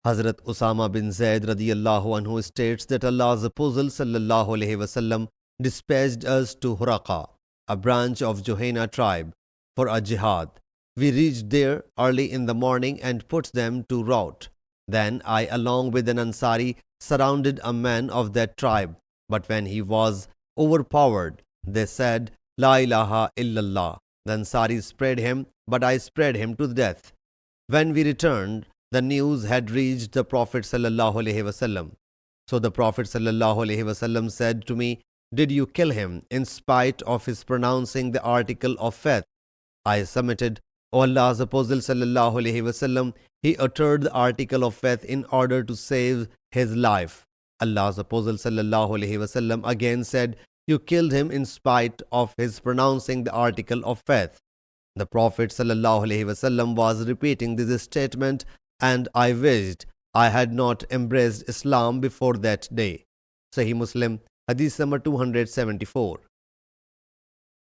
Hazrat Usama bin Zaid radiyallahu anhu states that Allah's Apostle sallallahu alaihi wasallam dispatched us to Huraqa, a branch of Juhayna tribe, for a jihad. We reached there early in the morning and put them to rout. Then I, along with an Ansari, surrounded a man of that tribe. But when he was overpowered, they said, La ilaha illallah. The Ansari spared him, but I spared him to death. When we returned, the news had reached the Prophet sallallahu alaihi wasallam. So the Prophet sallallahu alaihi wasallam said to me, Did you kill him in spite of his pronouncing the article of faith? I submitted, O Allah's Apostle sallallahu alaihi wasallam, he uttered the article of faith in order to save his life. Allah's Apostle sallallahu alaihi wasallam again said, You killed him in spite of his pronouncing the article of faith. The Prophet sallallahu alaihi wasallam was repeating this statement, and I wished I had not embraced Islam before that day. Sahih Muslim Hadith number 274.